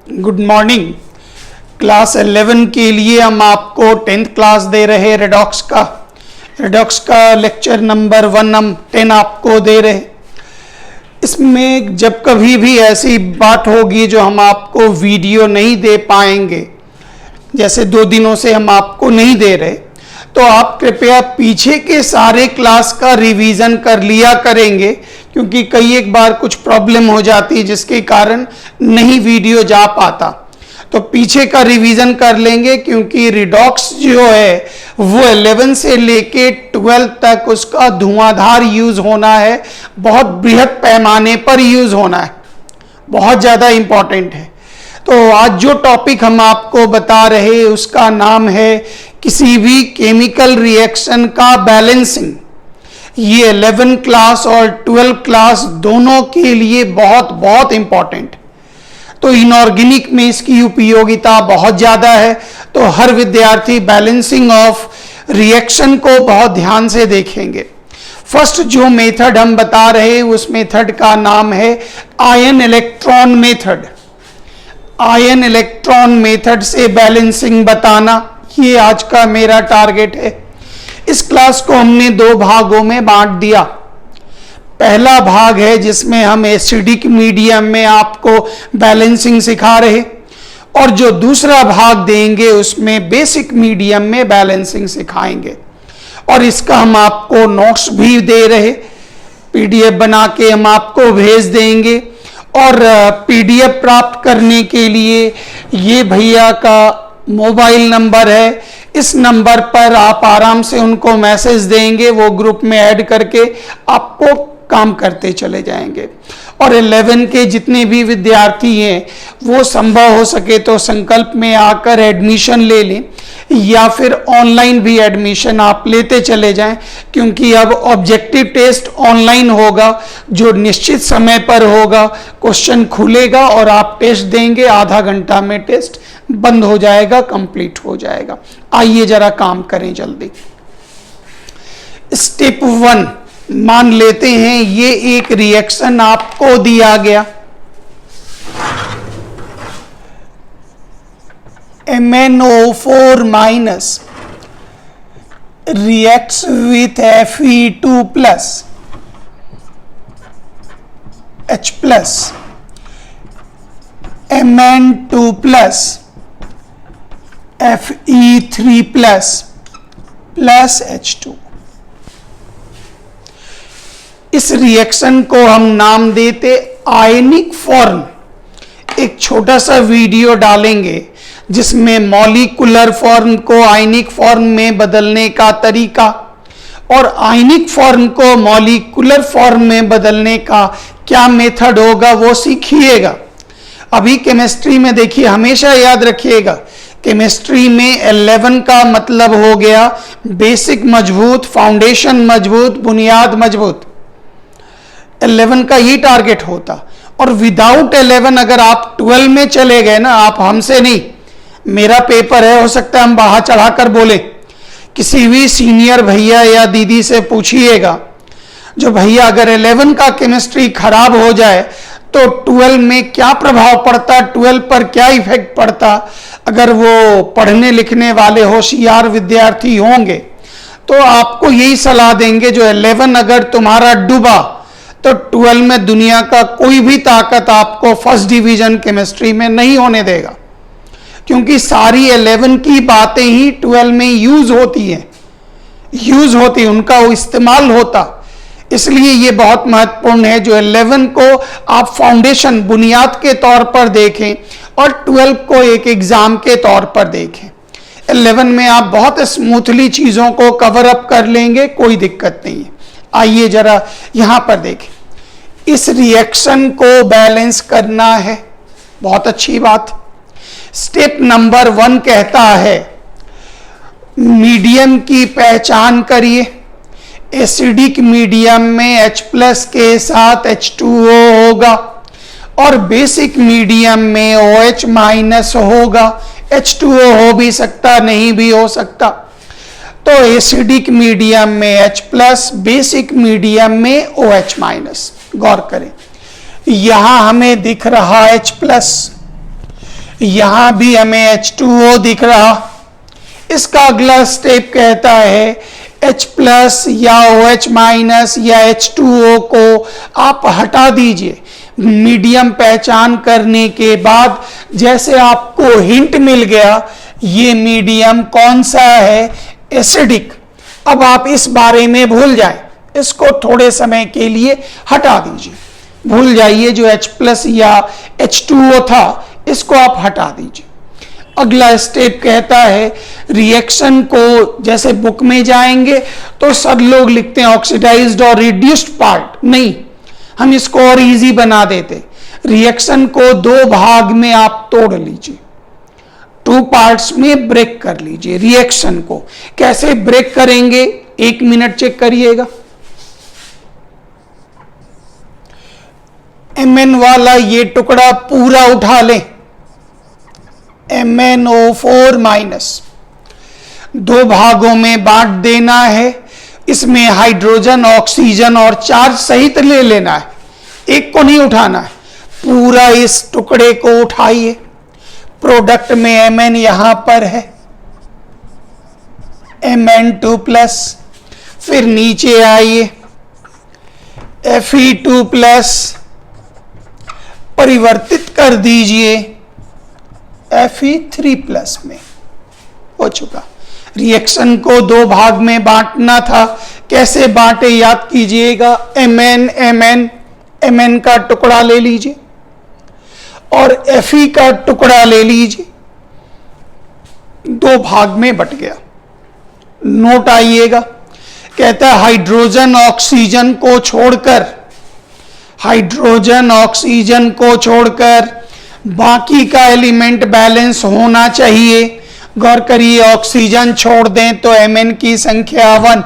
Good morning. Class 11 के लिए हम आपको 10th क्लास दे रहे हैं रेडॉक्स का लेक्चर नंबर 1 हम 10 आपको दे रहे। इसमें जब कभी भी ऐसी बात होगी जो हम आपको वीडियो नहीं दे पाएंगे, जैसे 2 दिनों से हम आपको नहीं दे रहे, तो आप कृपया पीछे के सारे क्लास का रिवीजन कर लिया करेंगे, क्योंकि कई एक बार कुछ प्रॉब्लम हो जाती है जिसके कारण नहीं वीडियो जा पाता। तो पीछे का रिवीजन कर लेंगे, क्योंकि रिडॉक्स जो है वो 11 से लेके 12 तक उसका धुआंधार यूज होना है, बहुत बृहद पैमाने पर यूज होना है, बहुत ज़्यादा इंपॉर्टेंट है। तो आज जो टॉपिक हम आपको बता रहे उसका नाम है किसी भी केमिकल रिएक्शन का बैलेंसिंग। ये 11 क्लास और 12 क्लास दोनों के लिए बहुत बहुत इंपॉर्टेंट। तो इनऑर्गेनिक में इसकी उपयोगिता बहुत ज़्यादा है, तो हर विद्यार्थी बैलेंसिंग ऑफ रिएक्शन को बहुत ध्यान से देखेंगे। फर्स्ट जो मेथड हम बता रहे उस मेथड का नाम है ion electron method. Ion electron method से बैलेंसिंग बताना, ये आज का मेरा टारगेट है। इस क्लास को हमने 2 भागों में बांट दिया। पहला भाग है जिसमें हम एसिडिक मीडियम में आपको बैलेंसिंग सिखा रहे, और जो दूसरा भाग देंगे उसमें बेसिक मीडियम में बैलेंसिंग सिखाएंगे। और इसका हम आपको नोट्स भी दे रहे, पीडीएफ बना के हम आपको भेज देंगे। और पीडीएफ प्राप्त करने के लिए ये भैया का मोबाइल नंबर है, इस नंबर पर आप आराम से उनको मैसेज देंगे, वो ग्रुप में ऐड करके आपको काम करते चले जाएंगे। और 11 के जितने भी विद्यार्थी हैं वो संभव हो सके तो संकल्प में आकर एडमिशन ले लें, या फिर ऑनलाइन भी एडमिशन आप लेते चले जाएं, क्योंकि अब ऑब्जेक्टिव टेस्ट ऑनलाइन होगा, जो निश्चित समय पर होगा। क्वेश्चन खुलेगा और आप टेस्ट देंगे, आधा घंटा में टेस्ट बंद हो जाएगा, कंप्लीट हो जाएगा। आइए जरा काम करें जल्दी। स्टेप 1 मान लेते हैं ये एक रिएक्शन आपको दिया गया, MnO4 minus reacts with Fe2 plus H plus Mn2 plus Fe3 plus H2। इस रिएक्शन को हम नाम देते आयनिक फॉर्म। एक छोटा सा वीडियो डालेंगे जिसमें मॉलिक्यूलर फॉर्म को आयनिक फॉर्म में बदलने का तरीका और आयनिक फॉर्म को मॉलिक्यूलर फॉर्म में बदलने का क्या मेथड होगा वो सीखिएगा। अभी केमिस्ट्री में देखिए, हमेशा याद रखिएगा, केमिस्ट्री में 11 का मतलब हो गया बेसिक मजबूत, फाउंडेशन मजबूत, बुनियाद मजबूत। 11 का ये टारगेट होता। और विदाउट 11 अगर आप 12 में चले गए ना, आप हमसे नहीं, मेरा पेपर है, हो सकता है हम बाहर चढ़ाकर बोले, किसी भी सीनियर भैया या दीदी से पूछिएगा, जो भैया अगर 11 का केमिस्ट्री खराब हो जाए तो 12 में क्या प्रभाव पड़ता, 12 पर क्या इफेक्ट पड़ता। अगर वो पढ़ने लिखने वाले होशियार विद्यार्थी होंगे तो आपको यही सलाह देंगे, जो 11 अगर तुम्हारा डूबा तो 12 में दुनिया का कोई भी ताकत आपको फर्स्ट डिवीजन केमिस्ट्री में नहीं होने देगा, क्योंकि सारी 11 की बातें ही 12 में यूज होती, उनका वो इस्तेमाल होता। इसलिए ये बहुत महत्वपूर्ण है, जो 11 को आप फाउंडेशन, बुनियाद के तौर पर देखें और 12 को एक एग्जाम के तौर पर देखें। 11 में आप बहुत स्मूथली चीजों को कवर अप कर लेंगे, कोई दिक्कत नहीं है। आइए जरा यहां पर देखें, इस रिएक्शन को बैलेंस करना है, बहुत अच्छी बात। स्टेप नंबर 1 कहता है मीडियम की पहचान करिए। एसिडिक मीडियम में H प्लस के साथ H2O होगा और बेसिक मीडियम में OH माइनस होगा। H2O हो भी सकता, नहीं भी हो सकता। तो एसिडिक मीडियम में H प्लस, बेसिक मीडियम में OH माइनस। गौर करें, यहां हमें दिख रहा H प्लस, यहां भी हमें H2O दिख रहा। इसका अगला स्टेप कहता है H प्लस या OH माइनस या H2O को आप हटा दीजिए। मीडियम पहचान करने के बाद जैसे आपको हिंट मिल गया ये मीडियम कौन सा है, एसिडिक। अब आप इस बारे में भूल जाएं, इसको थोड़े समय के लिए हटा दीजिए, भूल जाइए जो H प्लस या H2O था इसको आप हटा दीजिए। अगला स्टेप कहता है रिएक्शन को, जैसे बुक में जाएंगे तो सब लोग लिखते हैं ऑक्सीडाइज्ड और रिड्यूस्ड पार्ट, नहीं, हम इसको और इजी बना देते। रिएक्शन को दो भाग में आप तोड़ लीजिए, 2 पार्ट्स में ब्रेक कर लीजिए। रिएक्शन को कैसे ब्रेक करेंगे, 1 मिनट चेक करिएगा। Mn वाला ये टुकड़ा पूरा उठा लें, MnO4 माइनस, 2 भागों में बांट देना है। इसमें हाइड्रोजन, ऑक्सीजन और चार्ज सहित ले लेना है, एक को नहीं उठाना है, पूरा इस टुकड़े को उठाइए। प्रोडक्ट में Mn यहां पर है, Mn2 प्लस, फिर नीचे आइए Fe2 प्लस, परिवर्तित कर दीजिए Fe3 प्लस में, हो चुका। रिएक्शन को 2 भाग में बांटना था, कैसे बांटे याद कीजिएगा। Mn का टुकड़ा ले लीजिए और Fe का टुकड़ा ले लीजिए, 2 भाग में बट गया। नोट आइएगा, कहता है हाइड्रोजन ऑक्सीजन को छोड़कर, हाइड्रोजन ऑक्सीजन को छोड़कर बाकी का एलिमेंट बैलेंस होना चाहिए। गौर करिए, ऑक्सीजन छोड़ दें तो Mn की संख्या 1,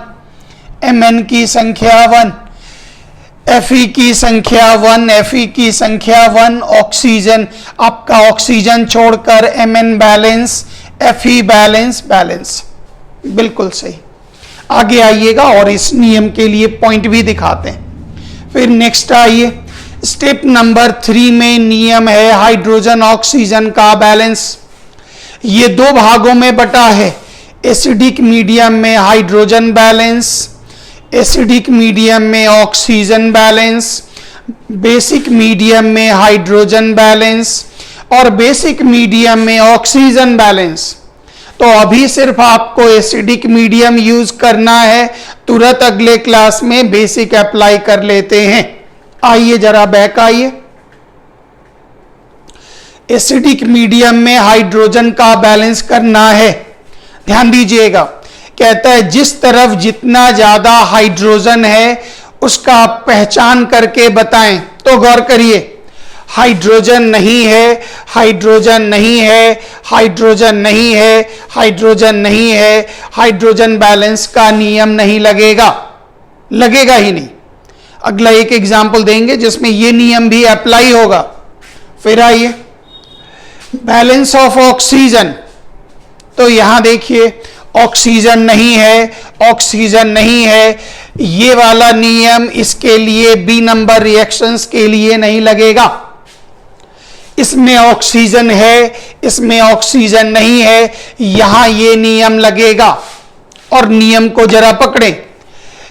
Mn की संख्या 1, Fe की संख्या 1, Fe की संख्या 1, ऑक्सीजन, आपका ऑक्सीजन छोड़कर Mn balance, Fe balance, balance, बिल्कुल सही। आगे आइएगा और इस नियम के लिए पॉइंट भी दिखाते हैं। फिर नेक्स्ट आइए, स्टेप नंबर 3 में नियम है हाइड्रोजन ऑक्सीजन का बैलेंस। ये 2 भागों में बटा है, एसिडिक मीडियम में हाइड्रोजन बैलेंस, एसिडिक मीडियम में ऑक्सीजन बैलेंस, बेसिक मीडियम में हाइड्रोजन बैलेंस और बेसिक मीडियम में ऑक्सीजन बैलेंस। तो अभी सिर्फ आपको एसिडिक मीडियम यूज करना है, तुरंत अगले क्लास में बेसिक अप्लाई कर लेते हैं। आइए जरा बैक आइए। एसिडिक मीडियम में हाइड्रोजन का बैलेंस करना है, ध्यान दीजिएगा। कहता है जिस तरफ जितना ज्यादा हाइड्रोजन है उसका आप पहचान करके बताएं। तो गौर करिए, हाइड्रोजन नहीं है, हाइड्रोजन नहीं है, हाइड्रोजन नहीं है, हाइड्रोजन नहीं है, हाइड्रोजन बैलेंस का नियम नहीं लगेगा, लगेगा ही नहीं। अगला एक एग्जाम्पल देंगे जिसमें यह नियम भी अप्लाई होगा। फिर आइए बैलेंस ऑफ ऑक्सीजन, तो यहां देखिए ऑक्सीजन नहीं है, ऑक्सीजन नहीं है, ये वाला नियम इसके लिए बी नंबर रिएक्शंस के लिए नहीं लगेगा। इसमें ऑक्सीजन है, इसमें ऑक्सीजन नहीं है, यहां ये नियम लगेगा। और नियम को जरा पकड़ें,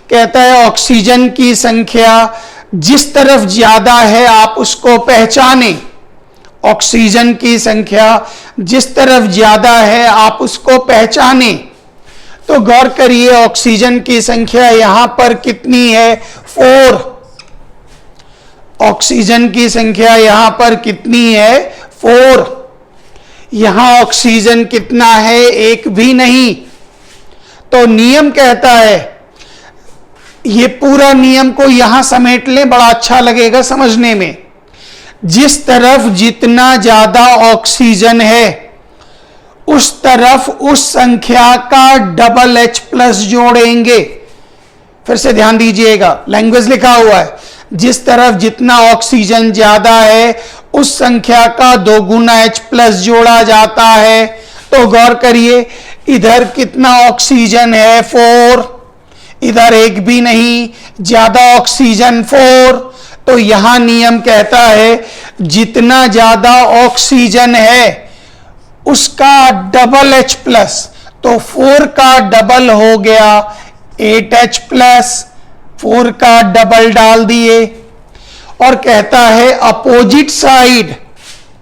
कहता है ऑक्सीजन की संख्या जिस तरफ ज्यादा है आप उसको पहचानें। ऑक्सीजन की संख्या जिस तरफ ज्यादा है आप उसको पहचानें। तो गौर करिए ऑक्सीजन की संख्या यहां पर कितनी है, 4। ऑक्सीजन की संख्या यहां पर कितनी है, 4। यहां ऑक्सीजन कितना है, 1 भी नहीं। तो नियम कहता है, ये पूरा नियम को यहां समेट लें, बड़ा अच्छा लगेगा समझने में। जिस तरफ जितना ज्यादा ऑक्सीजन है उस तरफ उस संख्या का डबल H प्लस जोड़ेंगे। फिर से ध्यान दीजिएगा, लैंग्वेज लिखा हुआ है, जिस तरफ जितना ऑक्सीजन ज्यादा है उस संख्या का 2 गुना H प्लस जोड़ा जाता है। तो गौर करिए इधर कितना ऑक्सीजन है, 4, इधर 1 भी नहीं, ज्यादा ऑक्सीजन 4। तो यहां नियम कहता है जितना ज्यादा ऑक्सीजन है उसका डबल H प्लस, तो 4 का डबल हो गया 8H प्लस, 4 का डबल डाल दिए और कहता है अपोजिट साइड,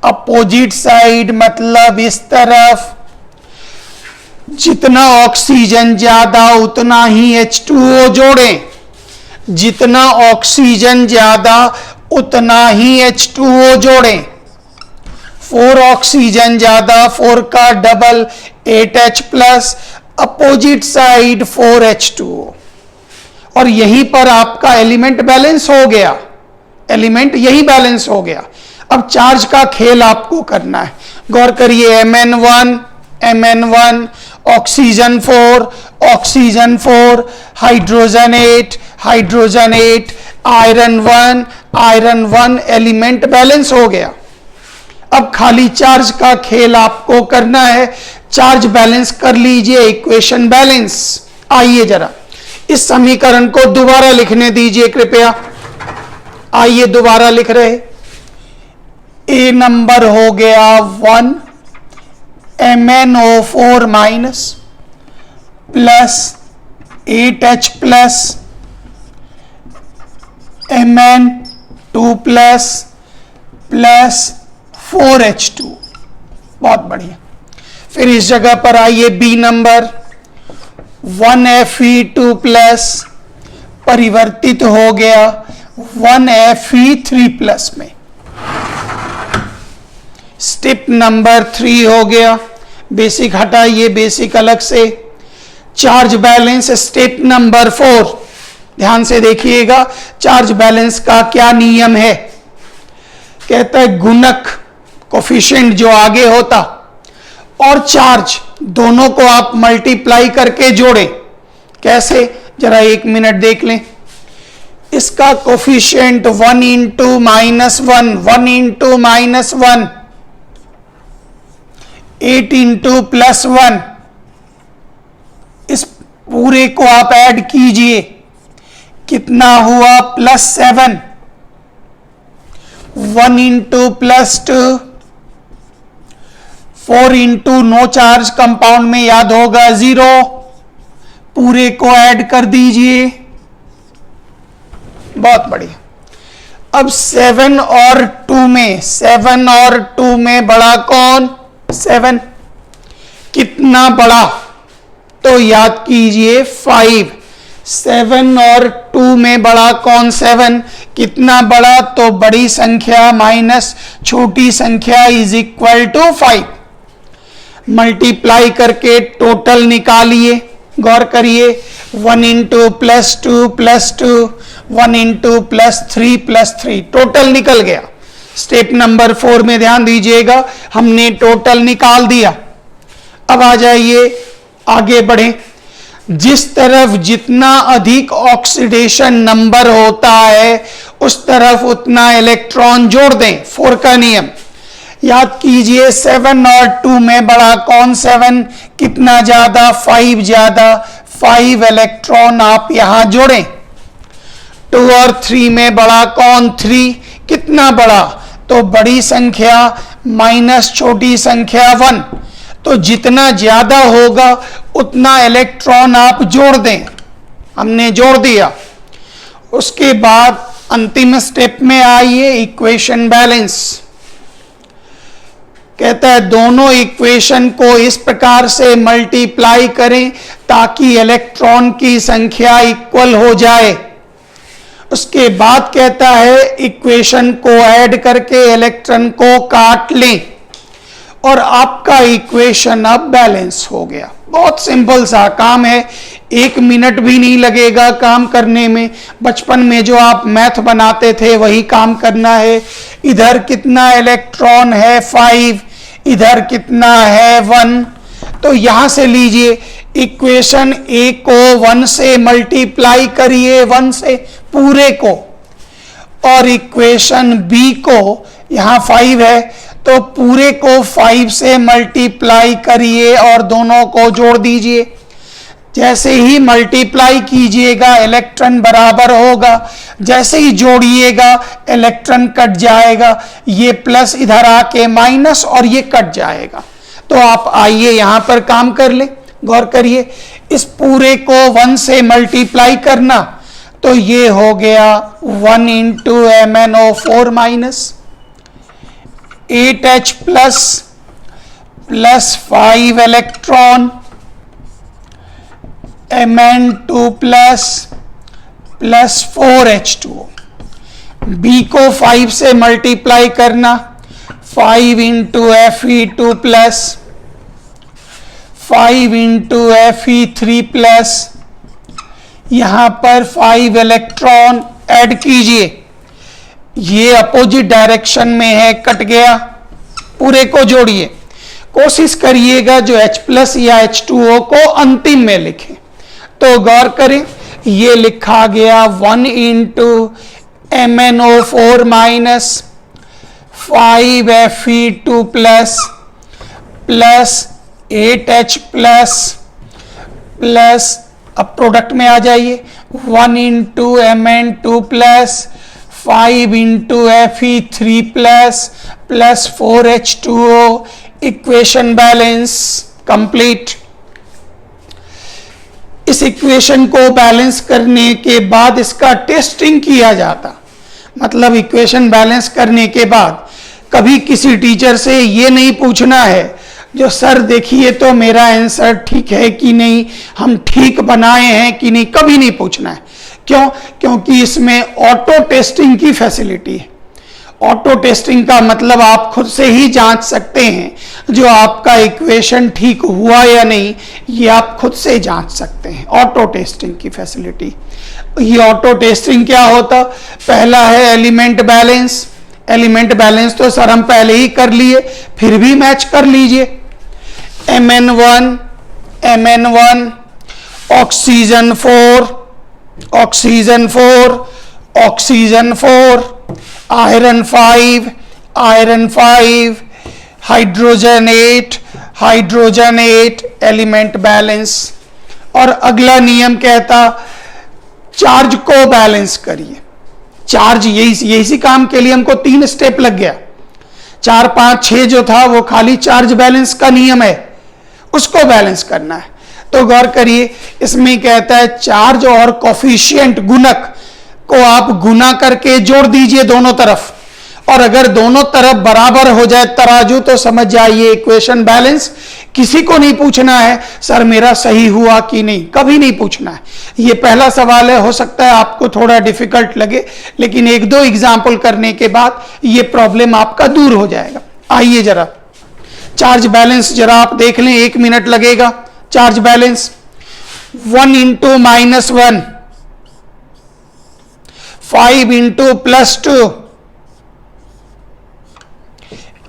अपोजिट साइड मतलब इस तरफ जितना ऑक्सीजन ज्यादा उतना ही H2O जोड़ें, जितना ऑक्सीजन ज्यादा उतना ही H2O जोड़ें। 4 ऑक्सीजन ज्यादा, 4 का double 8H plus, opposite side 4H2O, और यहीं पर आपका एलिमेंट बैलेंस हो गया, एलिमेंट यही बैलेंस हो गया। अब चार्ज का खेल आपको करना है, गौर करिए। Mn1 Mn1, oxygen 4 oxygen 4, hydrogen 8 hydrogen 8, iron 1 iron 1, element balance हो गया। अब खाली चार्ज का खेल आपको करना है, चार्ज बैलेंस कर लीजिए, इक्वेशन बैलेंस। आइए जरा इस समीकरण को दोबारा लिखने दीजिए कृपया। आइए दोबारा लिख रहे, ए नंबर हो गया 1 MnO4 minus plus 8H plus Mn2 plus plus 4H2। बहुत बढ़िया। फिर इस जगह पर आइए बी नंबर 1Fe2 प्लस परिवर्तित हो गया 1Fe3 प्लस में। स्टेप नंबर 3 हो गया, बेसिक हटाइए, बेसिक अलग से। चार्ज बैलेंस स्टेप नंबर 4, ध्यान से देखिएगा चार्ज बैलेंस का क्या नियम है। कहता है गुणक कोफिशिएंट जो आगे होता और चार्ज दोनों को आप मल्टीप्लाई करके जोड़ें। कैसे, जरा 1 मिनट देख लें। इसका coefficient 1 into minus 1, 1 into minus 1, 8 into plus 1, इस पूरे को आप ऐड कीजिए, कितना हुआ +7, 1 into plus 2, 4 into no charge compound में याद होगा 0, पूरे को ऐड कर दीजिए। बहुत बढ़िया। अब 7 और 2 में, 7 और 2 में बड़ा कौन? 7। कितना बड़ा? तो याद कीजिए 5। 7 और 2 में बड़ा कौन? 7। कितना बड़ा? तो बड़ी संख्या माइनस छोटी संख्या इज इक्वल टू 5। मल्टीप्लाई करके टोटल निकालिए, गौर करिए। 1 into plus 2 plus 2, 1 into plus 3 plus 3, total निकल गया। स्टेप नंबर 4 में ध्यान दीजिएगा, हमने टोटल निकाल दिया। अब आ जाइए आगे बढ़ें। जिस तरफ जितना अधिक ऑक्सीडेशन नंबर होता है उस तरफ उतना इलेक्ट्रॉन जोड़ दें। 4 का नियम याद कीजिए। 7 और 2 में बड़ा कौन? 7। कितना ज्यादा? 5 ज्यादा। 5 इलेक्ट्रॉन आप यहां जोड़ें। 2 और 3 में बड़ा कौन? 3। कितना बड़ा? तो बड़ी संख्या माइनस छोटी संख्या 1। तो जितना ज्यादा होगा उतना इलेक्ट्रॉन आप जोड़ दें। हमने जोड़ दिया। उसके बाद अंतिम स्टेप में आइए, इक्वेशन बैलेंस। कहता है दोनों इक्वेशन को इस प्रकार से मल्टीप्लाई करें ताकि इलेक्ट्रॉन की संख्या इक्वल हो जाए। उसके बाद कहता है इक्वेशन को ऐड करके इलेक्ट्रॉन को काट लें और आपका इक्वेशन अब बैलेंस हो गया। बहुत सिंपल सा काम है, 1 मिनट भी नहीं लगेगा काम करने में। बचपन में जो आप मैथ बनाते थे वही काम करना है। इधर कितना इलेक्ट्रॉन है? 5। इधर कितना है? 1। तो यहां से लीजिए इक्वेशन ए को 1 से मल्टीप्लाई करिए, 1 से पूरे को, और इक्वेशन बी को, यहां 5 है तो पूरे को 5 से मल्टीप्लाई करिए और दोनों को जोड़ दीजिए। जैसे ही मल्टीप्लाई कीजिएगा इलेक्ट्रॉन बराबर होगा, जैसे ही जोड़िएगा इलेक्ट्रॉन कट जाएगा। ये प्लस इधर आके माइनस और ये कट जाएगा। तो आप आइए यहां पर काम कर ले, गौर करिए। इस पूरे को 1 से मल्टीप्लाई करना, तो ये हो गया 1 into MnO4 minus 8H plus 5 electron Mn2 plus 4H2O। B को 5 से मल्टीप्लाई करना, 5 into Fe2 plus 5 into Fe3 plus, यहां पर 5 इलेक्ट्रॉन ऐड कीजिए, ये अपोजिट डायरेक्शन में है, कट गया, पूरे को जोड़िए। कोशिश करिएगा जो H प्लस या H2O को अंतिम में लिखें। तो गौर करें, ये लिखा गया 1 into MnO4 minus 5 Fe2 plus 8H plus, अब प्रोडक्ट में आ जाइए, 1 into Mn2 plus 5 into Fe3 plus 4H2O। Equation balance complete. इस इक्वेशन को बैलेंस करने के बाद इसका टेस्टिंग किया जाता, मतलब इक्वेशन बैलेंस करने के बाद कभी किसी टीचर से ये नहीं पूछना है जो सर देखिए तो मेरा आंसर ठीक है कि नहीं, हम ठीक बनाए हैं कि नहीं, कभी नहीं पूछना है। क्यों? क्योंकि इसमें ऑटो टेस्टिंग की फैसिलिटी है। ऑटो टेस्टिंग का मतलब आप खुद से ही जांच सकते हैं जो आपका इक्वेशन ठीक हुआ या नहीं, ये आप खुद से जांच सकते हैं, ऑटो टेस्टिंग की फैसिलिटी। ये ऑटो टेस्टिंग क्या होता? पहला है एलिमेंट बैलेंस। एलिमेंट बैलेंस तो सर हम पहले ही कर लिए, फिर भी मैच कर लीजिए। Mn1 oxygen 4 oxygen 4, iron 5 hydrogen 8 element balance. और अगला नियम कहता चार्ज को बैलेंस करिए। चार्ज यही काम के लिए हमको 3 स्टेप लग गया। 4, 5, 6 जो था वो खाली चार्ज बैलेंस का नियम है, उसको बैलेंस करना है। तो गौर करिए, इसमें कहता है चार्ज और कोफिशिएंट गुणक को आप गुना करके जोड़ दीजिए दोनों तरफ, और अगर दोनों तरफ बराबर हो जाए तराजू तो समझ जाइए इक्वेशन बैलेंस। किसी को नहीं पूछना है सर मेरा सही हुआ कि नहीं, कभी नहीं पूछना है। ये पहला सवाल है, हो सकता है आपको थोड़ा डिफिकल्ट लगे, लेकिन 1-2 एग्जाम्पल करने के बाद ये प्रॉब्लम आपका दूर हो जाएगा। आइए जरा चार्ज बैलेंस जरा आप देख लें, 1 मिनट लगेगा। Charge balance 1 into -1, 5 into +2,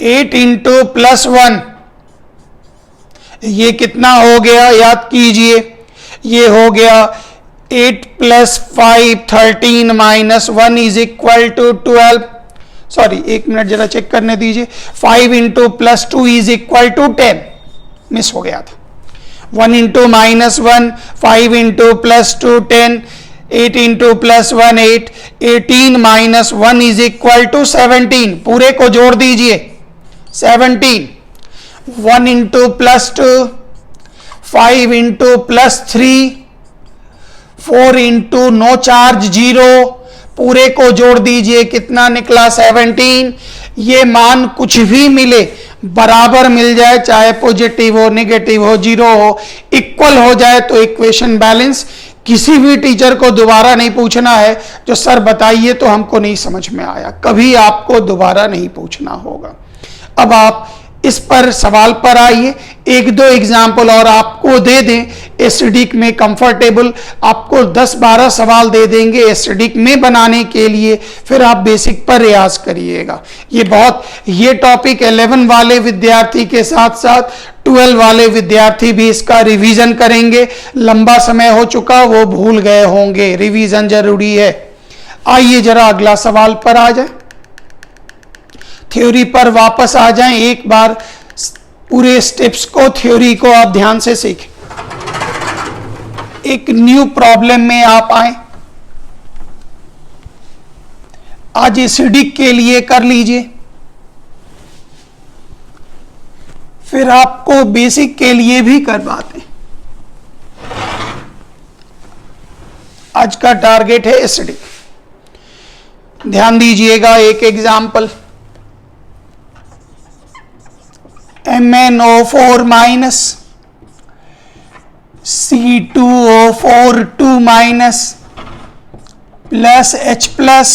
8 into +1, ये कितना हो गया याद कीजिए, ये हो गया 8 + 5 13 -1 is equal to 12। Sorry 1 minute जरा चेक करने दीजिए। 5 into +2 is equal to 10, miss हो गया था। 1 into -1, 5 into +2 10, 8 into +1 8, 18 -1 is equal to 17। पूरे को जोड़ दीजिए 17। 1 into +2, 5 into +3, 4 into no charge 0, पूरे को जोड़ दीजिए, कितना निकला 17। ये मान कुछ भी मिले, बराबर मिल जाए, चाहे पॉजिटिव हो नेगेटिव हो 0 हो, इक्वल हो जाए तो इक्वेशन बैलेंस। किसी भी टीचर को दोबारा नहीं पूछना है जो सर बताइए तो हमको नहीं समझ में आया, कभी आपको दोबारा नहीं पूछना होगा। अब आप इस पर सवाल पर आइए, 1-2 एग्जाम्पल और आपको दे दें। एसिडिक में कंफर्टेबल आपको 10-12 सवाल दे देंगे एसिडिक में बनाने के लिए, फिर आप बेसिक पर रियाज करिएगा। ये टॉपिक 11 वाले विद्यार्थी के साथ साथ 12 वाले विद्यार्थी भी इसका रिवीजन करेंगे। लंबा समय हो चुका, वो भूल गए होंगे, रिवीजन जरूरी है। आइए जरा अगला सवाल पर आ जाए, थ्योरी पर वापस आ जाएं। एक बार पूरे स्टेप्स को, थ्योरी को आप ध्यान से सीखें। एक न्यू प्रॉब्लम में आप आए, आज एसिडिक के लिए कर लीजिए। फिर आपको बेसिक के लिए भी करवाते हैं। आज का टारगेट है एसिडिक। ध्यान दीजिएगा, एक example, MnO4 minus C2O4 2 minus plus H plus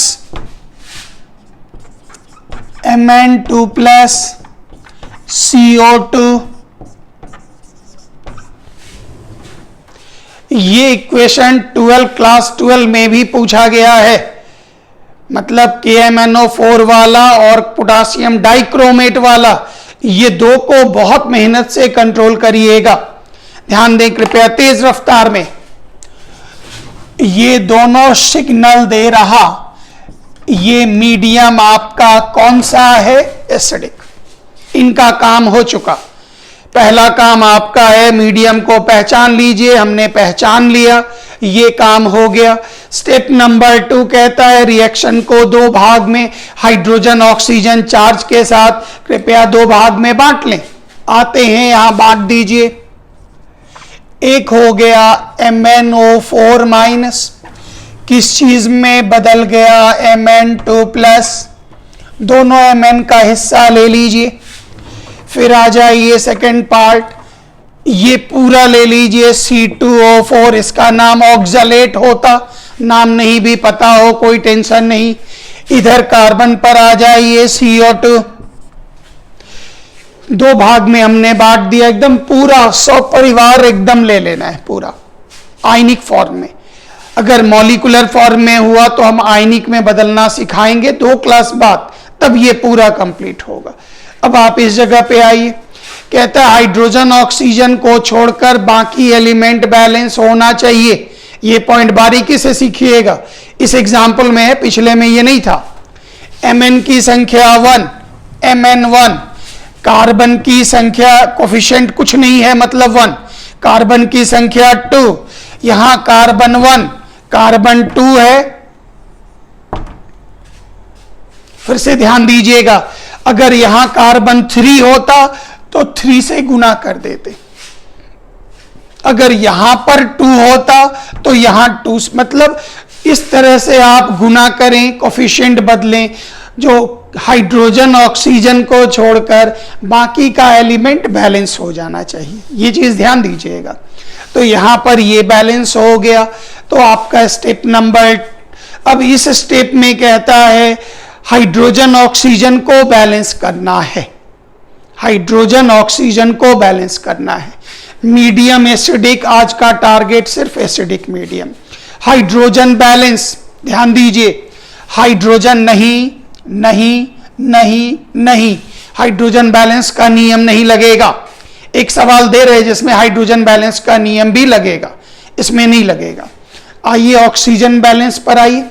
Mn2 plus CO2। ये इक्वेशन क्लास 12 में भी पूछा गया है। मतलब KMnO4 वाला और पोटासियम डाइक्रोमेट वाला, ये दो को बहुत मेहनत से कंट्रोल करिएगा। ध्यान दें कृपया, तेज रफ्तार में। ये दोनों सिग्नल दे रहा, ये मीडियम आपका कौन सा है? एसिडिक। इनका काम हो चुका। पहला काम आपका है मीडियम को पहचान लीजिए, हमने पहचान लिया, ये काम हो गया। स्टेप नंबर 2 कहता है रिएक्शन को दो भाग में हाइड्रोजन ऑक्सीजन चार्ज के साथ कृपया दो भाग में बांट लें। आते हैं यहां, बांट दीजिए। एक हो गया MnO4 माइनस, किस चीज में बदल गया? Mn2 plus. दोनों Mn का हिस्सा ले लीजिए। फिर आ जाइए सेकेंड पार्ट, ये पूरा ले लीजिए C2O4, इसका नाम ऑक्सलेट होता, नाम नहीं भी पता हो कोई टेंशन नहीं। इधर कार्बन पर आ जाइए CO2, दो भाग में हमने बांट दिया, एकदम पूरा 100 परिवार एकदम ले लेना है पूरा आयनिक फॉर्म में। अगर मॉलिकुलर फॉर्म में हुआ तो हम आयनिक में बदलना सिखाएंगे 2 क्लास बाद, तब ये पूरा कंप्लीट होगा। अब आप इस जगह पे आइए, कहता है हाइड्रोजन ऑक्सीजन को छोड़कर बाकी एलिमेंट बैलेंस होना चाहिए। ये पॉइंट बारीकी से सीखिएगा, इस एग्जाम्पल में है, पिछले में ये नहीं था। Mn की संख्या 1, Mn1, कार्बन की संख्या कोफिशिएंट कुछ नहीं है मतलब 1, कार्बन की संख्या 2, यहां कार्बन 1 कार्बन 2 है। फिर से ध्यान दीजिएगा, अगर यहां कार्बन 3 होता तो 3 से गुना कर देते, अगर यहां पर 2 होता तो यहां 2, मतलब इस तरह से आप गुना करें, कोफिशिएंट बदलें, जो हाइड्रोजन ऑक्सीजन को छोड़कर बाकी का एलिमेंट बैलेंस हो जाना चाहिए। ये चीज ध्यान दीजिएगा। तो यहां पर ये बैलेंस हो गया, तो आपका स्टेप नंबर, अब इस स्टेप में कहता है हाइड्रोजन ऑक्सीजन को बैलेंस करना है, हाइड्रोजन ऑक्सीजन को बैलेंस करना है। मीडियम एसिडिक, आज का टारगेट सिर्फ एसिडिक मीडियम। हाइड्रोजन बैलेंस, ध्यान दीजिए, हाइड्रोजन नहीं नहीं नहीं नहीं, हाइड्रोजन बैलेंस का नियम नहीं लगेगा। एक सवाल दे रहे जिसमें हाइड्रोजन बैलेंस का नियम भी लगेगा, इसमें नहीं लगेगा। आइए ऑक्सीजन बैलेंस पर आइए,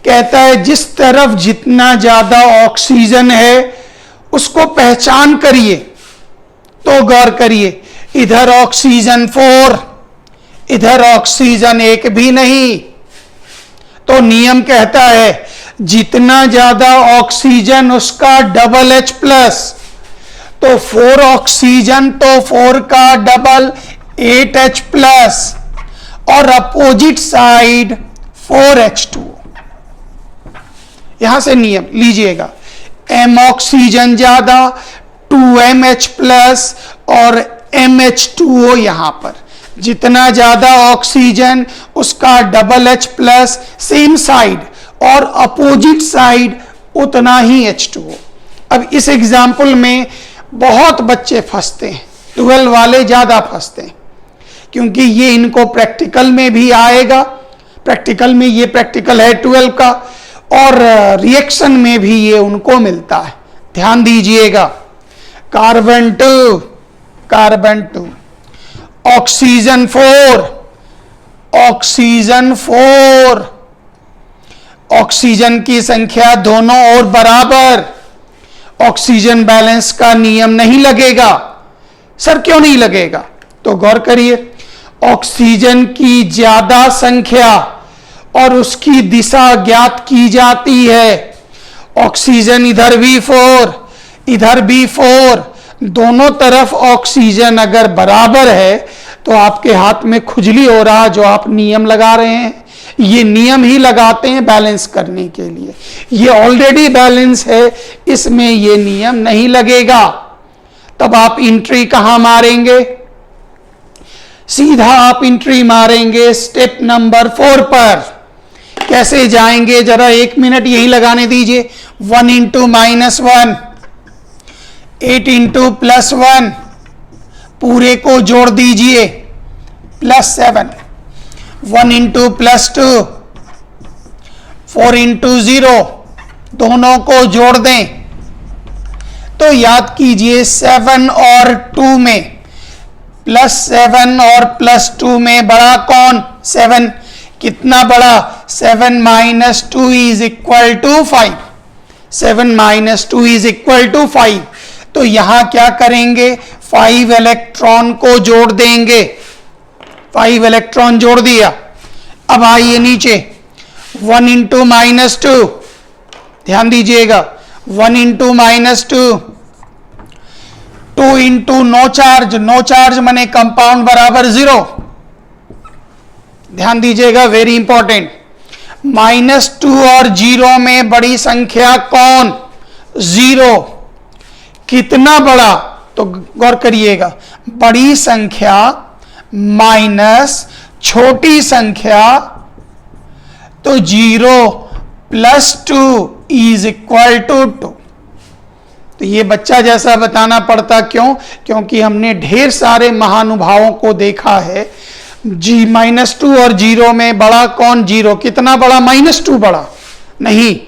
कहता है जिस तरफ जितना ज्यादा ऑक्सीजन है उसको पहचान करिए। तो गौर करिए, इधर ऑक्सीजन 4, इधर ऑक्सीजन 1 भी नहीं, तो नियम कहता है जितना ज्यादा ऑक्सीजन उसका डबल H प्लस, तो 4 ऑक्सीजन तो 4 का डबल 8H प्लस, और अपोजिट साइड 4H2। यहां से नियम लीजिएगा, M ऑक्सीजन ज्यादा 2MH प्लस और MH2O, यहां पर जितना ज्यादा ऑक्सीजन उसका double H plus, same side और अपोजिट साइड उतना ही H2O। अब इस एग्जाम्पल में बहुत बच्चे फंसते हैं, 12 वाले ज्यादा फंसते हैं, क्योंकि ये इनको प्रैक्टिकल में भी आएगा, प्रैक्टिकल में ये प्रैक्टिकल है 12 का, और रिएक्शन में भी ये उनको मिलता है। ध्यान दीजिएगा, carbon 2 carbon 2, oxygen 4 oxygen 4, oxygen की संख्या दोनों ओर बराबर, ऑक्सीजन बैलेंस का नियम नहीं लगेगा। सर क्यों नहीं लगेगा? तो गौर करिए, ऑक्सीजन की ज्यादा संख्या और उसकी दिशा ज्ञात की जाती है। ऑक्सीजन इधर भी 4, इधर भी 4, दोनों तरफ ऑक्सीजन अगर बराबर है तो आपके हाथ में खुजली हो रहा जो आप नियम लगा रहे हैं, ये नियम ही लगाते हैं बैलेंस करने के लिए। ये ऑलरेडी बैलेंस है, इसमें ये नियम नहीं लगेगा। तब आप एंट्री कहां मारेंगे? सीधा आप एंट्री मारेंगे स्टेप नंबर 4 पर। कैसे जाएंगे जरा 1 मिनट यही लगाने दीजिए। 1 इंटू -1, 8 इंटू +1, पूरे को जोड़ दीजिए +7, 1 इंटू +2, 4 इंटू 0, दोनों को जोड़ दें तो याद कीजिए 7 और 2 में, +7 और +2 में बड़ा कौन? 7। कितना बड़ा? 7 - 2 = 5। 7 - 2 = 5। तो यहां क्या करेंगे? 5 इलेक्ट्रॉन को जोड़ देंगे। 5 इलेक्ट्रॉन जोड़ दिया। अब आइए नीचे 1 इंटू -2, ध्यान दीजिएगा 1 into -2, 2 into no charge, no charge माने कंपाउंड बराबर 0। ध्यान दीजिएगा, वेरी इंपॉर्टेंट। -2 और 0 में बड़ी संख्या कौन? 0। कितना बड़ा? तो गौर करिएगा, बड़ी संख्या माइनस छोटी संख्या, तो 0 + 2 = 2। तो ये बच्चा जैसा बताना पड़ता, क्यों? क्योंकि हमने ढेर सारे महानुभावों को देखा है। -2 और 0 में बड़ा कौन? 0। कितना बड़ा? -2 बड़ा नहीं।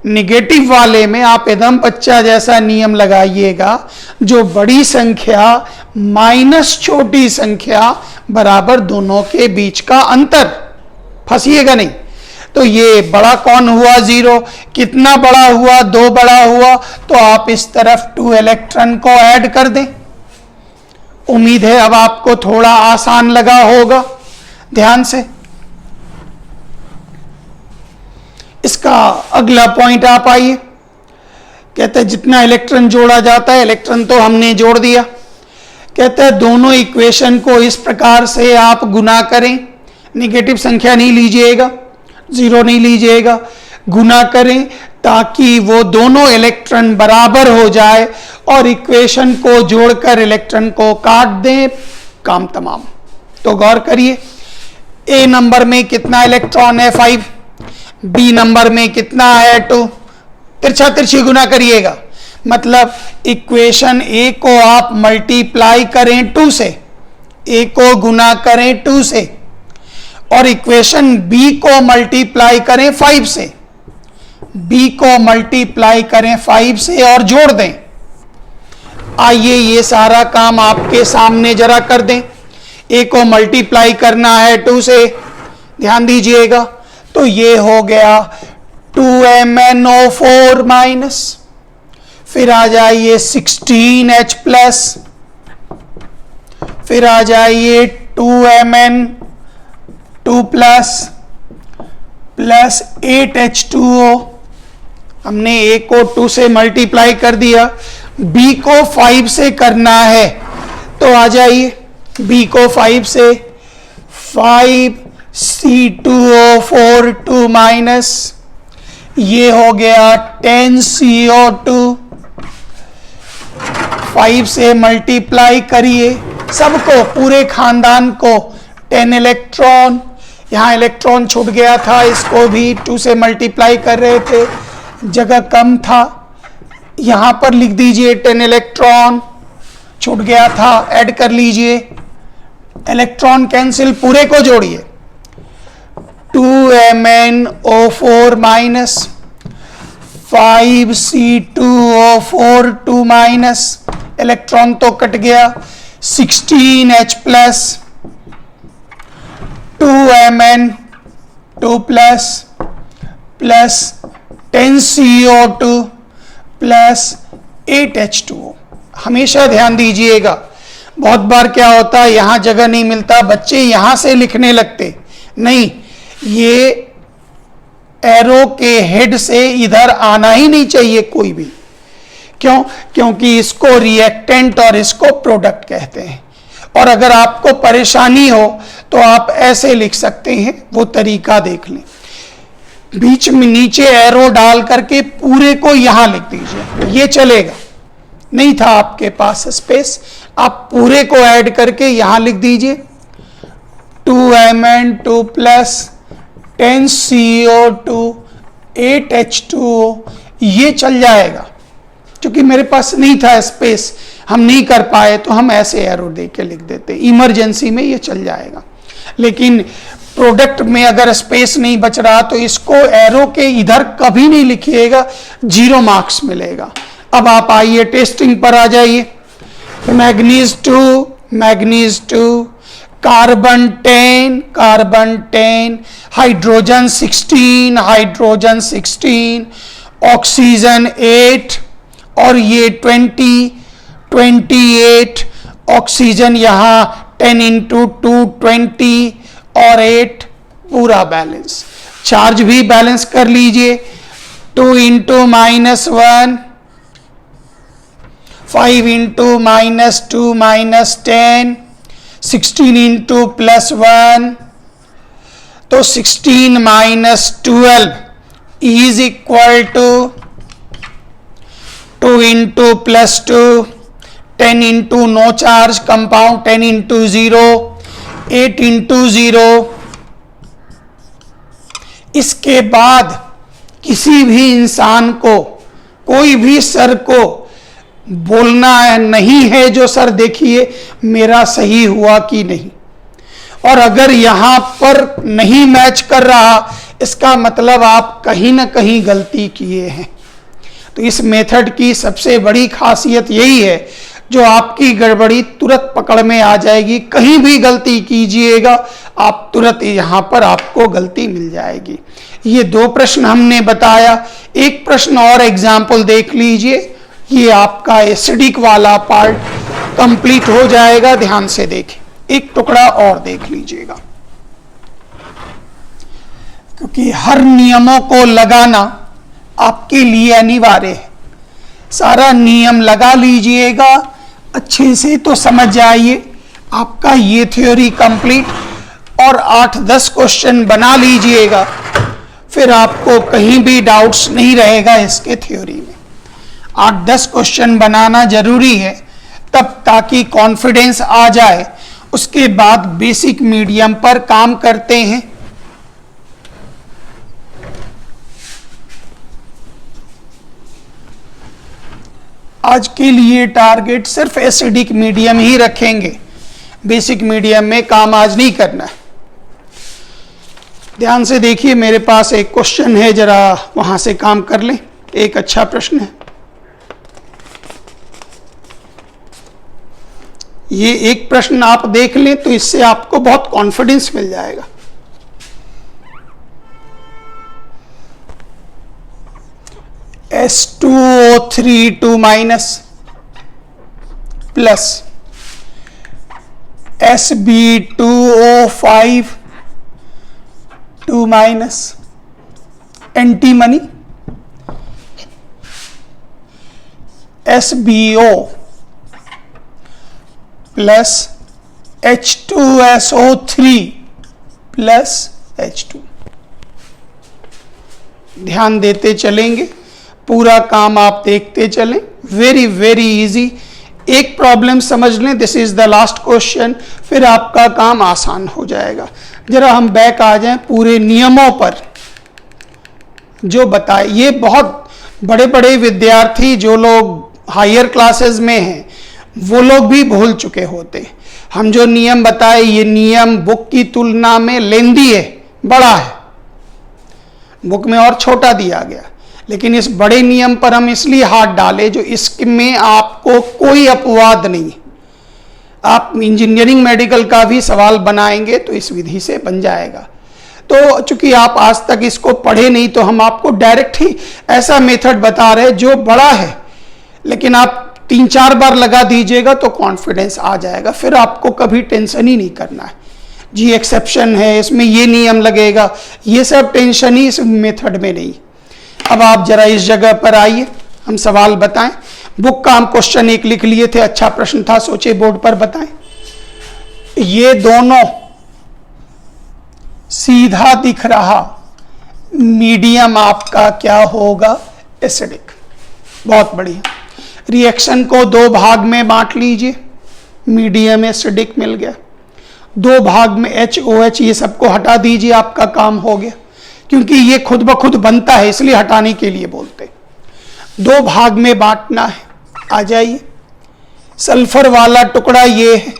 निगेटिव वाले में आप एकदम बच्चा जैसा नियम लगाइएगा, जो बड़ी संख्या माइनस छोटी संख्या बराबर दोनों के बीच का अंतर, फंसिएगा नहीं। तो ये बड़ा कौन हुआ? 0। कितना बड़ा हुआ? 2 बड़ा हुआ। तो आप इस तरफ 2 इलेक्ट्रॉन को ऐड कर दें। उम्मीद है अब आपको थोड़ा आसान लगा होगा। ध्यान से इसका अगला पॉइंट आप आइए। कहते हैं जितना इलेक्ट्रॉन जोड़ा जाता है, इलेक्ट्रॉन तो हमने जोड़ दिया। कहते हैं दोनों इक्वेशन को इस प्रकार से आप गुना करें। निगेटिव संख्या नहीं लीजिएगा, 0 नहीं लीजिएगा, गुना करें ताकि वो दोनों इलेक्ट्रॉन बराबर हो जाए और इक्वेशन को जोड़कर इलेक्ट्रॉन को काट दें, काम तमाम। तो गौर करिए, ए नंबर में कितना इलेक्ट्रॉन है? 5। बी नंबर में कितना है? 2। तिरछा तिरछी गुना करिएगा, मतलब इक्वेशन ए को आप मल्टीप्लाई करें 2 से, ए को गुना करें 2 से, और इक्वेशन बी को मल्टीप्लाई करें 5 से, बी को मल्टीप्लाई करें 5 से और जोड़ दें। आइए ये सारा काम आपके सामने जरा कर दें। ए को मल्टीप्लाई करना है 2 से, ध्यान दीजिएगा, तो ये हो गया 2MnO4-, फिर आ जाइए 16H+, फिर आ जाइए 2Mn2+ प्लस 8H2O। हमने ए को 2 से मल्टीप्लाई कर दिया, बी को 5 से करना है, तो आ जाइए बी को 5 से, 5C2O4 2-, ये हो गया 10CO2। 5 से मल्टीप्लाई करिए सबको, पूरे खानदान को, 10 इलेक्ट्रॉन। यहाँ इलेक्ट्रॉन छूट गया था, इसको भी 2 से मल्टीप्लाई कर रहे थे, जगह कम था, यहाँ पर लिख दीजिए 10 इलेक्ट्रॉन, छूट गया था, ऐड कर लीजिए। इलेक्ट्रॉन कैंसिल, पूरे को जोड़िए, 2MnO4-, 5C2O4 2-, इलेक्ट्रॉन तो कट गया, 16H+, 2Mn2+ plus 10CO2 plus 8H2O। हमेशा ध्यान दीजिएगा, बहुत बार क्या होता है, यहां जगह नहीं मिलता, बच्चे यहां से लिखने लगते, नहीं, ये एरो के हेड से इधर आना ही नहीं चाहिए कोई भी, क्यों? क्योंकि इसको रिएक्टेंट और इसको प्रोडक्ट कहते हैं। और अगर आपको परेशानी हो तो आप ऐसे लिख सकते हैं, वो तरीका देख लें। बीच में नीचे एरो डाल करके पूरे को यहां लिख दीजिए, ये चलेगा। नहीं था आपके पास स्पेस, आप पूरे को ऐड करके यहां लिख दीजिए 2Mn2 प्लस 10CO2 8H2O, ये चल जाएगा। क्योंकि मेरे पास नहीं था स्पेस, हम नहीं कर पाए तो हम ऐसे एरो दे के लिख देते, इमरजेंसी में ये चल जाएगा। लेकिन प्रोडक्ट में अगर स्पेस नहीं बच रहा तो इसको एरो के इधर कभी नहीं लिखिएगा, 0 मार्क्स मिलेगा। अब आप आइए टेस्टिंग पर आ जाइए। मैग्नीज 2, कार्बन 10, हाइड्रोजन 16, ऑक्सीजन 8 और ये 28, ऑक्सीजन यहाँ 10 × 2 20 और 8 पूरा बैलेंस। चार्ज भी बैलेंस कर लीजिए, 2 × -1, 5 × -2 -10, 16 × +1, तो 16 - 12 is equal to 2 × +2, 10 × no charge compound, 10 × 0, 8 × 0। इसके बाद किसी भी इंसान को, कोई भी सर को बोलना नहीं है जो सर देखिए मेरा सही हुआ कि नहीं, और अगर यहां पर नहीं मैच कर रहा इसका मतलब आप कहीं ना कहीं गलती किए हैं। तो इस मेथड की सबसे बड़ी खासियत यही है, जो आपकी गड़बड़ी तुरंत पकड़ में आ जाएगी। कहीं भी गलती कीजिएगा आप तुरंत यहां पर आपको गलती मिल जाएगी। ये 2 प्रश्न हमने बताया, एक प्रश्न और एग्जाम्पल देख लीजिए, ये आपका एसिडिक वाला पार्ट कंप्लीट हो जाएगा। ध्यान से देखें, एक टुकड़ा और देख लीजिएगा, क्योंकि हर नियमों को लगाना आपके लिए अनिवार्य है। सारा नियम लगा लीजिएगा अच्छे से तो समझ जाइए, आपका ये थ्योरी कंप्लीट, और 8-10 क्वेश्चन बना लीजिएगा, फिर आपको कहीं भी डाउट्स नहीं रहेगा इसके थ्योरी में। 8-10 क्वेश्चन बनाना जरूरी है तब, ताकि कॉन्फिडेंस आ जाए। उसके बाद बेसिक मीडियम पर काम करते हैं। आज के लिए टारगेट सिर्फ एसिडिक मीडियम ही रखेंगे, बेसिक मीडियम में काम आज नहीं करना है। ध्यान से देखिए, मेरे पास एक क्वेश्चन है, जरा वहां से काम कर लें। एक अच्छा प्रश्न है, ये एक प्रश्न आप देख लें तो इससे आपको बहुत कॉन्फिडेंस मिल जाएगा। S2O3 2- plus Sb2O5 2-, antimony SbO plus H2SO3 plus H2। ध्यान देते चलेंगे, पूरा काम आप देखते चलें। वेरी वेरी इजी, एक प्रॉब्लम समझ लें, this is the last question, फिर आपका काम आसान हो जाएगा। जरा हम बैक आ जाएं पूरे नियमों पर जो बताए। ये बहुत बड़े बड़े विद्यार्थी जो लोग हायर क्लासेस में हैं वो लोग भी भूल चुके होते। हम जो नियम बताए, ये नियम बुक की तुलना में लेंदी है, बड़ा है, बुक में और छोटा दिया गया, लेकिन इस बड़े नियम पर हम इसलिए हाथ डाले जो इसमें आपको कोई अपवाद नहीं। आप इंजीनियरिंग मेडिकल का भी सवाल बनाएंगे तो इस विधि से बन जाएगा। तो चूंकि आप आज तक इसको पढ़े नहीं, तो हम आपको डायरेक्ट ही ऐसा मेथड बता रहे जो बड़ा है, लेकिन आप 3-4 बार लगा दीजिएगा तो कॉन्फिडेंस आ जाएगा, फिर आपको कभी टेंशन ही नहीं करना है। जी एक्सेप्शन है, इसमें ये नियम लगेगा, ये सब टेंशन ही इस मेथड में नहीं। अब आप जरा इस जगह पर आइए, हम सवाल बताएं। बुक का हम क्वेश्चन एक लिख लिए थे, अच्छा प्रश्न था, सोचे बोर्ड पर बताएं। ये दोनों सीधा दिख रहा मीडियम आपका क्या होगा? एसिडिक। बहुत बढ़िया। रिएक्शन को दो भाग में बांट लीजिए, मीडियम एसिडिक मिल गया। दो भाग में HOH, ये सबको हटा दीजिए, आपका काम हो गया, क्योंकि ये खुद ब खुद बनता है इसलिए हटाने के लिए बोलते। दो भाग में बांटना है। आ जाइए, सल्फर वाला टुकड़ा ये है,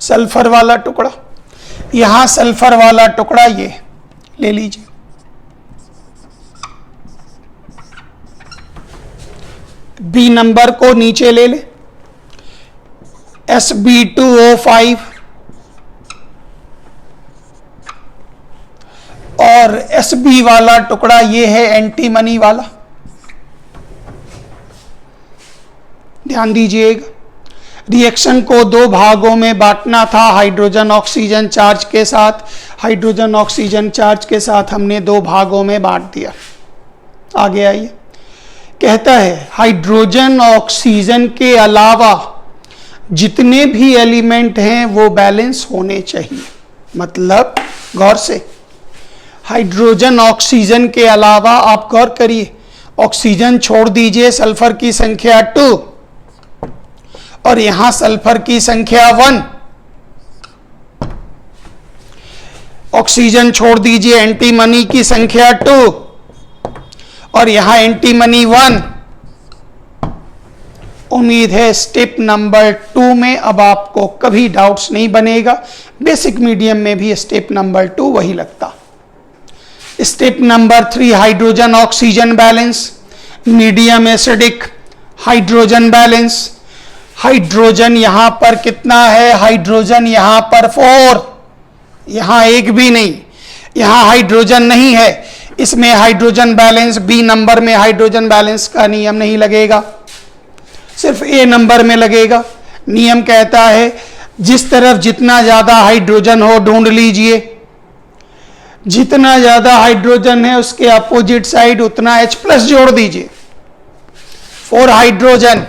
सल्फर वाला टुकड़ा, यहां सल्फर वाला टुकड़ा ये है, ले लीजिए। बी नंबर को नीचे ले ले, Sb2O5 और Sb वाला टुकड़ा ये है एंटीमनी वाला। ध्यान दीजिएगा, रिएक्शन को दो भागों में बांटना था, हाइड्रोजन ऑक्सीजन चार्ज के साथ। हाइड्रोजन ऑक्सीजन चार्ज के साथ हमने दो भागों में बांट दिया। आगे आइए, कहता है हाइड्रोजन ऑक्सीजन के अलावा जितने भी एलिमेंट हैं वो बैलेंस होने चाहिए। मतलब गौर से, हाइड्रोजन ऑक्सीजन के अलावा आप गौर करिए, ऑक्सीजन छोड़ दीजिए, सल्फर की संख्या 2 और यहां सल्फर की संख्या 1। ऑक्सीजन छोड़ दीजिए, एंटीमनी की संख्या 2 और यहां एंटीमनी 1। उम्मीद है स्टेप नंबर 2 में अब आपको कभी डाउट्स नहीं बनेगा। बेसिक मीडियम में भी स्टेप नंबर 2 वही लगता। Step number 3 hydrogen oxygen balance, medium acidic hydrogen balance. Hydrogen यहां पर कितना है? हाइड्रोजन यहां पर 4, यहां एक भी नहीं, यहां हाइड्रोजन नहीं है, इसमें हाइड्रोजन बैलेंस बी नंबर में हाइड्रोजन बैलेंस का नियम नहीं लगेगा, सिर्फ ए नंबर में लगेगा। नियम कहता है जिस तरफ जितना ज्यादा हाइड्रोजन हो ढूंढ लीजिए, जितना ज्यादा हाइड्रोजन है उसके अपोजिट साइड उतना H+ जोड़ दीजिए। 4 हाइड्रोजन,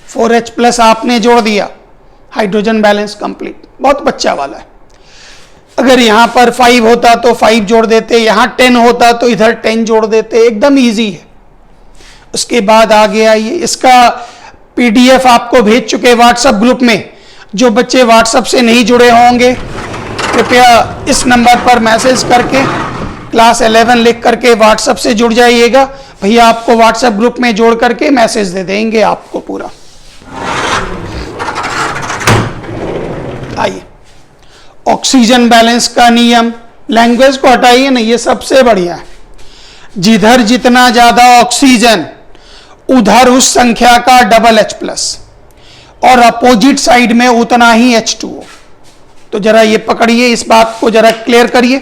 4H+ आपने जोड़ दिया, हाइड्रोजन बैलेंस कंप्लीट। बहुत बच्चा वाला है। अगर यहां पर 5 होता तो 5 जोड़ देते, यहां 10 होता तो इधर 10 जोड़ देते, एकदम इजी है। उसके बाद आगे आइए, इसका PDF आपको भेज चुके व्हाट्सएप ग्रुप में। जो बच्चे व्हाट्सएप से नहीं जुड़े होंगे कृपया इस नंबर पर मैसेज करके क्लास 11 लिख करके व्हाट्सएप से जुड़ जाइएगा। भैया आपको व्हाट्सएप ग्रुप में जोड़ करके मैसेज दे देंगे आपको पूरा। आइए, ऑक्सीजन बैलेंस का नियम, लैंग्वेज को हटाइए ना, ये सबसे बढ़िया है। जिधर जितना ज्यादा ऑक्सीजन उधर उस संख्या का डबल H+ और अपोजिट साइड में उतना ही H2O। तो जरा ये पकड़िए, इस बात को जरा क्लियर करिए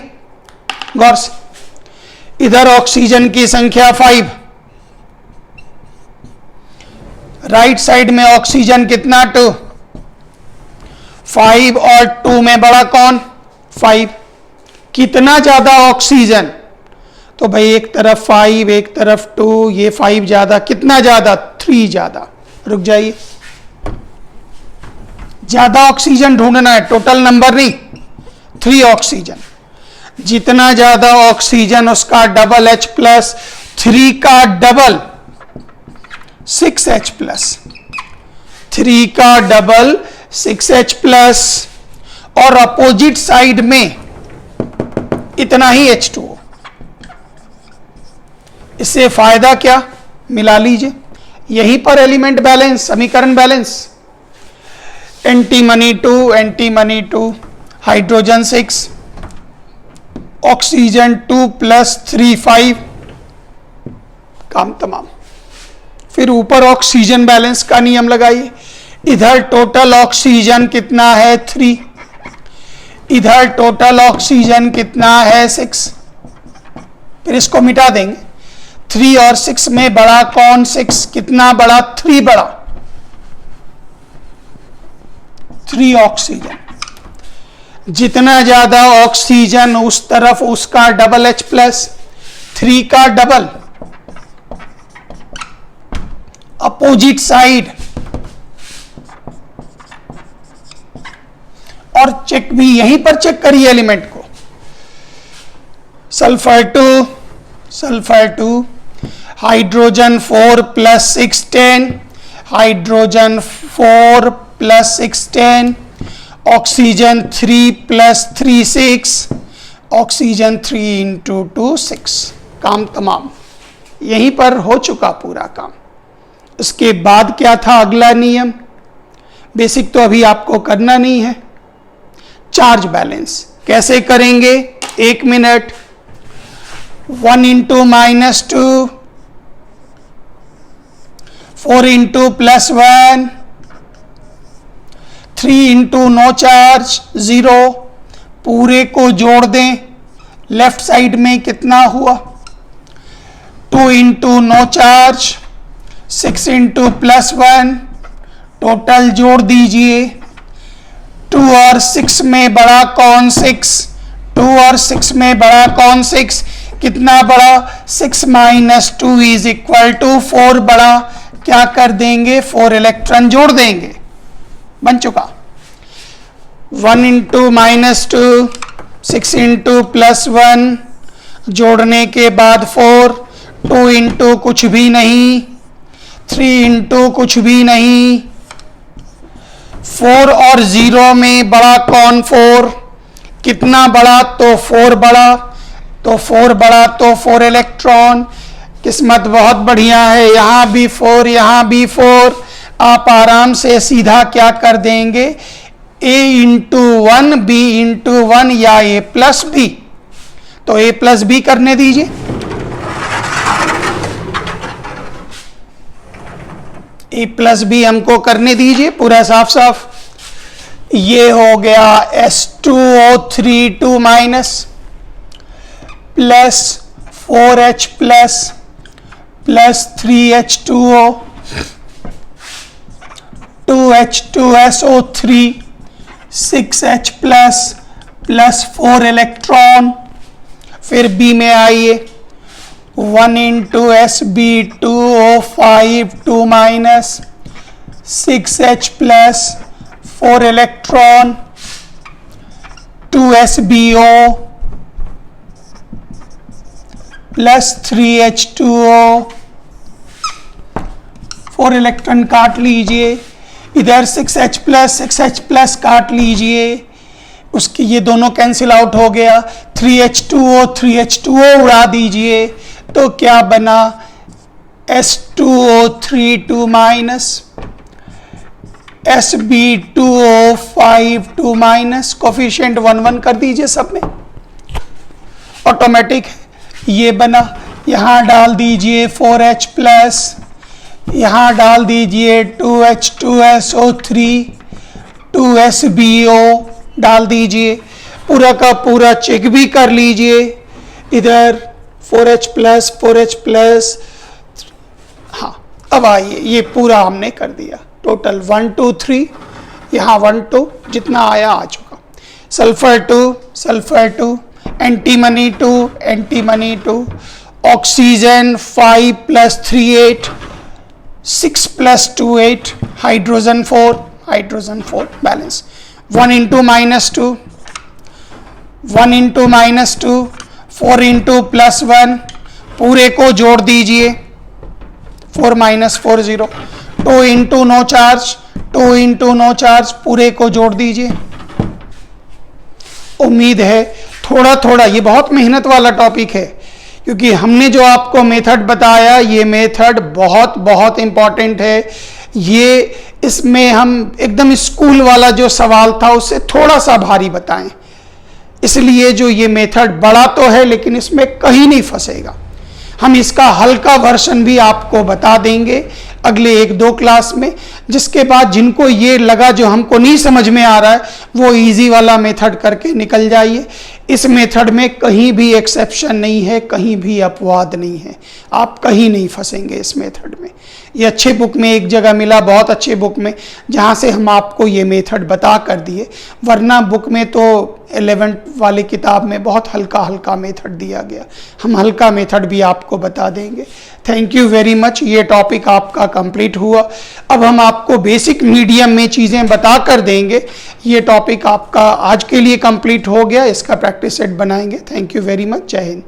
गौर से। इधर ऑक्सीजन की संख्या 5, राइट साइड में ऑक्सीजन कितना? 2। 5 और 2 में बड़ा कौन? 5। कितना ज्यादा ऑक्सीजन? तो भाई एक तरफ 5 एक तरफ 2, ये 5 ज्यादा, कितना ज्यादा? 3 ज्यादा। रुक जाइए, ज्यादा ऑक्सीजन ढूंढना है, टोटल नंबर नहीं, 3 ऑक्सीजन। जितना ज्यादा ऑक्सीजन उसका डबल H+, 3 का डबल 6H+, 3 का डबल 6H+ और अपोजिट साइड में इतना ही H2O। इससे फायदा क्या? मिला लीजिए, यहीं पर एलिमेंट बैलेंस, समीकरण balance. Antimony 2, antimony 2, hydrogen 6, oxygen 2 + 3 5, काम तमाम। फिर ऊपर ऑक्सीजन बैलेंस का नियम लगाइए। इधर टोटल ऑक्सीजन कितना है? 3, इधर टोटल ऑक्सीजन कितना है? 6। फिर इसको मिटा देंगे, 3 और 6 में बड़ा कौन? 6। कितना बड़ा? 3 बड़ा, 3 ऑक्सीजन। जितना ज्यादा ऑक्सीजन उस तरफ उसका डबल H प्लस, 3 का डबल, अपोजिट साइड। और चेक भी यहीं पर चेक करिए एलिमेंट को। Sulphur 2, hydrogen 4 plus 6 10, hydrogen 4 plus 6 10, oxygen 3 plus 3 6, oxygen 3 into 2 6। काम तमाम, यहीं पर हो चुका पूरा काम। इसके बाद क्या था अगला नियम? बेसिक तो अभी आपको करना नहीं है। चार्ज बैलेंस कैसे करेंगे? 1 minute. 1 into minus 2, 4 into plus 1, 3 into no charge 0। पूरे को जोड़ दें, लेफ्ट साइड में कितना हुआ? 2 into no charge, 6 into plus 1, total जोड़ दीजिए। 2 और 6 में बड़ा कौन 6? 2 और 6 में बड़ा कौन 6? कितना बड़ा? 6 माइनस 2 इज इक्वल टू 4 बड़ा। क्या कर देंगे? 4 इलेक्ट्रॉन जोड़ देंगे। बन चुका। 1 इंटू माइनस 2, 6 इंटू प्लस 1, जोड़ने के बाद 4, 2 इंटू कुछ भी नहीं, 3 इंटू कुछ भी नहीं। 4 और 0 में बड़ा कौन? 4। कितना बड़ा? तो 4 बड़ा। तो 4 बड़ा तो 4 इलेक्ट्रॉन। किस्मत बहुत बढ़िया है, यहां भी 4, यहां भी 4। आप आराम से सीधा क्या कर देंगे? A इंटू 1 B इंटू 1 या A प्लस बी। तो A प्लस बी करने दीजिए। A प्लस बी हमको करने दीजिए पूरा साफ साफ। ये हो गया S2O3 2 minus plus 4H plus 3H2O, 2H2SO3, 6H plus 4 electron. फिर B में आइए, 1 into Sb2O5 2 minus, 6H plus 4 electron, 2SbO plus 3H2O, 4 electron काट लीजिए। इधर 6H प्लस काट लीजिए, उसकी ये दोनों कैंसिल आउट हो गया। 3H2O उड़ा दीजिए, तो क्या बना? S2O3 2 minus, Sb2O5 2 minus. Coefficient 1 1 कर दीजिए सब में, ऑटोमेटिक ये बना। यहां डाल दीजिए 4H प्लस, यहां डाल दीजिए 2H2SO3, 2SbO डाल दीजिए। पूरा का पूरा चेक भी कर लीजिए। इधर 4H प्लस। हाँ, अब आइए, ये पूरा हमने कर दिया। टोटल 1 2 3, यहाँ 1 2 जितना आया आ चुका। Sulphur 2, antimony 2, oxygen 5 plus 3 8, 6 plus 2 8, hydrogen 4 balance. 1 into minus 2, 4 into plus 1, पूरे को जोड़ दीजिए। 4 माइनस 4 0, 2 इंटू नो चार्ज, पूरे को जोड़ दीजिए। उम्मीद है थोड़ा थोड़ा, ये बहुत मेहनत वाला टॉपिक है, क्योंकि हमने जो आपको मेथड बताया, ये मेथड बहुत बहुत इंपॉर्टेंट है। ये इसमें हम एकदम स्कूल वाला जो सवाल था उससे थोड़ा सा भारी बताएं, इसलिए जो ये मेथड बड़ा तो है लेकिन इसमें कहीं नहीं फंसेगा। हम इसका हल्का वर्जन भी आपको बता देंगे अगले 1-2 क्लास में, जिसके बाद जिनको ये लगा जो हमको नहीं समझ में आ रहा है वो इजी वाला मेथड करके निकल जाइए। इस मेथड में कहीं भी एक्सेप्शन नहीं है, कहीं भी अपवाद नहीं है, आप कहीं नहीं फंसेंगे इस मेथड में। ये अच्छे बुक में एक जगह मिला, बहुत अच्छे बुक में, जहाँ से हम आपको ये मेथड बता कर दिए, वरना बुक में तो 11th वाली किताब में बहुत हल्का हल्का मेथड दिया गया, हम हल्का मेथड भी आपको बता देंगे। थैंक यू वेरी मच, ये टॉपिक आपका कंप्लीट हुआ। अब हम आपको बेसिक मीडियम में चीज़ें बता कर देंगे। ये टॉपिक आपका आज के लिए कंप्लीट हो गया, इसका प्रैक्टिस सेट बनाएंगे। थैंक यू वेरी मच, जय हिंद।